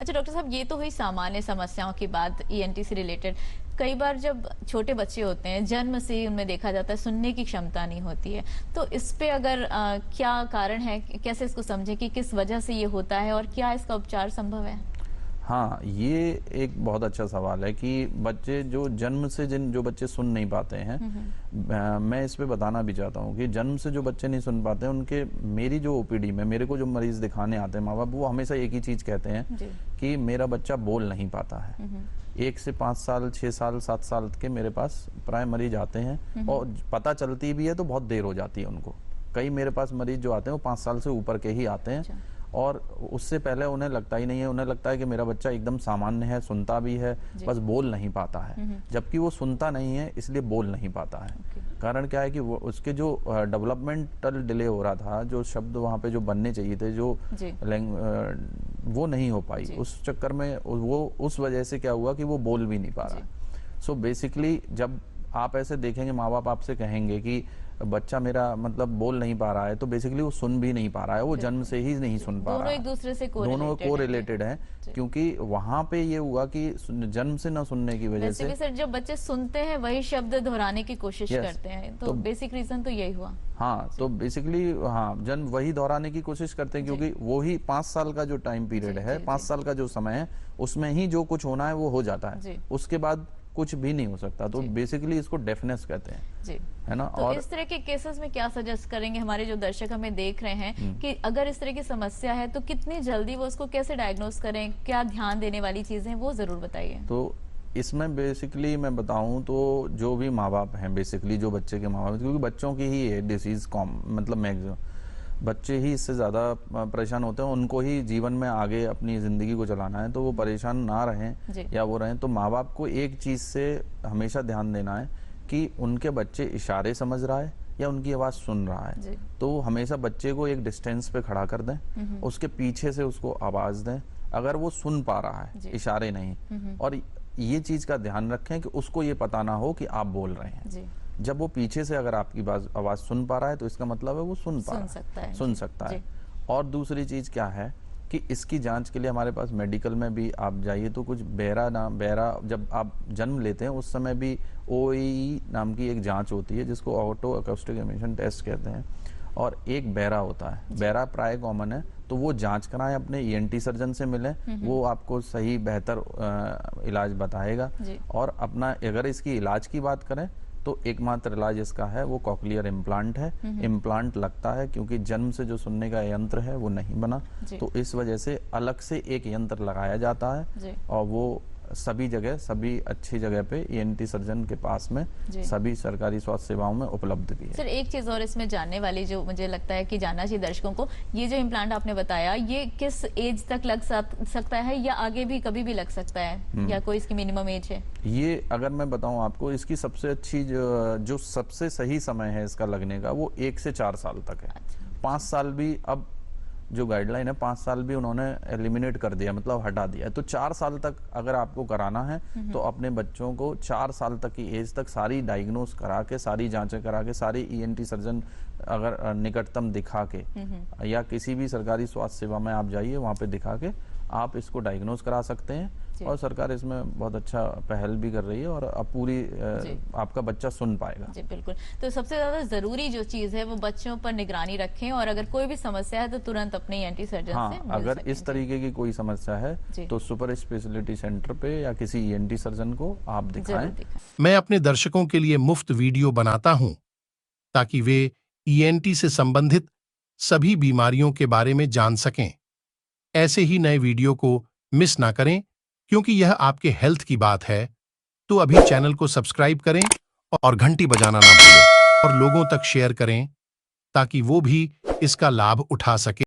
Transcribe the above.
अच्छा डॉक्टर साहब, ये तो हुई सामान्य समस्याओं की बात ईएनटी से रिलेटेड। कई बार जब छोटे बच्चे होते हैं, जन्म से ही उनमें देखा जाता है सुनने की क्षमता नहीं होती है, तो इस पे अगर क्या कारण है, कैसे इसको समझें कि किस वजह से ये होता है और क्या इसका उपचार संभव है? हाँ, ये एक बहुत अच्छा सवाल है कि बच्चे जो जन्म से जो बच्चे सुन नहीं पाते हैं, मैं इस पे बताना भी चाहता हूँ कि जन्म से जो बच्चे नहीं सुन पाते हैं उनके, मेरी जो ओपीडी में मेरे को जो मरीज दिखाने आते हैं माँ बाप, वो हमेशा एक ही चीज़ कहते हैं कि मेरा बच्चा बोल नहीं पाता है। 1 से 5 साल, 6 साल, 7 साल के मेरे पास प्राय मरीज आते हैं और पता चलती भी है तो बहुत देर हो जाती है उनको। कई मेरे पास मरीज जो आते हैं वो 5 साल से ऊपर के ही आते हैं और उससे पहले उन्हें लगता ही नहीं है, उन्हें लगता है कि मेरा बच्चा एकदम सामान्य है, सुनता भी है, बस बोल नहीं पाता है। जबकि वो सुनता नहीं है, इसलिए बोल नहीं पाता है। कारण क्या है कि वो उसके जो डेवलपमेंटल डिले हो रहा था, जो शब्द वहाँ पे जो बनने चाहिए थे, जो वो नहीं हो पाई, उस चक्कर में वो उस वजह से क्या हुआ कि वो बोल भी नहीं पा रहा। सो बेसिकली जब आप ऐसे देखेंगे, माँ बाप आपसे कहेंगे कि बच्चा मेरा मतलब बोल नहीं पा रहा है, तो बेसिकली वो सुन भी नहीं पा रहा है, वो जन्म से ही नहीं सुन पा रहा है। दोनों एक दूसरे से दोनों को रिलेटेड है, क्योंकि वहां पे ये हुआ कि जन्म से न सुनने की वजह से। भी सर, जब बच्चे सुनते हैं वही शब्द दोहराने की कोशिश करते हैं, तो बेसिक रीजन तो यही हुआ। हाँ, तो बेसिकली हाँ, जन्म वही दोहराने की कोशिश करते हैं, क्योंकि वो ही 5 साल का जो टाइम पीरियड है, 5 साल का जो समय है, उसमें ही जो कुछ होना है वो हो जाता है, उसके बाद कुछ भी नहीं हो सकता। तो बेसिकली इसको डेफनेस कहते हैं, है ना। तो और इस तरह के केसेस में क्या सजेस्ट करेंगे हमारे जो दर्शक हमें देख रहे हैं कि अगर इस तरह की समस्या है तो कितनी जल्दी वो उसको कैसे डायग्नोस करें, क्या ध्यान देने वाली चीजें, वो जरूर बताइए। तो इसमें बेसिकली मैं बताऊं तो जो भी माँ बाप हैं, बेसिकली जो बच्चे के माँ बाप, क्योंकि बच्चों की ही है डिसीज कॉम, मतलब मैक्सिमम बच्चे ही इससे ज़्यादा परेशान होते हैं, उनको ही जीवन में आगे अपनी ज़िंदगी को चलाना है, तो वो परेशान ना रहें या वो रहें। तो माँ बाप को एक चीज़ से हमेशा ध्यान देना है कि उनके बच्चे इशारे समझ रहा है या उनकी आवाज़ सुन रहा है। तो हमेशा बच्चे को एक डिस्टेंस पे खड़ा कर दें, उसके पीछे से उसको आवाज़ दें अगर वो सुन पा रहा है, इशारे नहीं। और ये चीज़ का ध्यान रखें कि उसको ये पता ना हो कि आप बोल रहे हैं। जब वो पीछे से अगर आपकी आवाज सुन पा रहा है तो इसका मतलब है वो सुन सकता है। और दूसरी चीज क्या है कि इसकी जांच के लिए हमारे पास मेडिकल में भी आप जाइए तो कुछ बेरा जब आप जन्म लेते हैं उस समय भी ओई नाम की एक जांच होती है, जिसको ऑटो अकॉस्टिक इमिशन टेस्ट कहते हैं, और एक बेरा होता है। बेरा प्राय कॉमन है, तो वो जांच कराएं, अपने ईएनटी सर्जन से मिलें, वो आपको सही बेहतर इलाज बताएगा। और अपना अगर इसकी इलाज की बात करें तो एकमात्र इलाज इसका है वो कॉकलियर इम्प्लांट है। इम्प्लांट लगता है क्योंकि जन्म से जो सुनने का यंत्र है वो नहीं बना, तो इस वजह से अलग से एक यंत्र लगाया जाता है और वो सभी जगह, सभी अच्छी जगह पे ईएनटी सर्जन के पास में सभी सरकारी स्वास्थ्य सेवाओं में उपलब्ध भी है। सर एक चीज और इसमें जानने वाली जो मुझे लगता है कि जानना चाहिए दर्शकों को, ये जो इम्प्लांट आपने बताया ये किस एज तक लग सकता है या आगे भी कभी भी लग सकता है, या कोई इसकी मिनिमम एज है? ये अगर मैं बताऊं आपको, इसकी सबसे अच्छी जो सबसे सही समय है इसका लगने का, वो 1 से 4 साल तक है। 5 साल भी अब जो गाइडलाइन है, 5 साल भी उन्होंने एलिमिनेट कर दिया, मतलब हटा दिया। तो 4 साल तक अगर आपको कराना है तो अपने बच्चों को 4 साल तक की एज तक सारी डायग्नोस करा के, सारी जांचें करा के, सारी ईएनटी सर्जन अगर निकटतम दिखा के, या किसी भी सरकारी स्वास्थ्य सेवा में आप जाइए, वहाँ पे दिखा के आप इसको डायग्नोस करा सकते हैं। और सरकार इसमें बहुत अच्छा पहल भी कर रही है और अब पूरी आपका बच्चा सुन पाएगा। जी बिल्कुल। तो सबसे ज्यादा जरूरी जो चीज है वो बच्चों पर निगरानी रखें, और अगर कोई भी समस्या है तो तुरंत अपने ईएनटी सर्जन से मिल अगर इस तरीके की कोई समस्या है तो सुपर स्पेशलिटी सेंटर पे या किसी ईएनटी सर्जन को आप दिखाएं। मैं अपने दर्शकों के लिए मुफ्त वीडियो बनाता हूं ताकि वे ईएनटी से संबंधित सभी बीमारियों के बारे में जान सकें। ऐसे ही नए वीडियो को मिस ना करें, क्योंकि यह आपके हेल्थ की बात है। तो अभी चैनल को सब्सक्राइब करें और घंटी बजाना ना भूलें, और लोगों तक शेयर करें ताकि वो भी इसका लाभ उठा सके।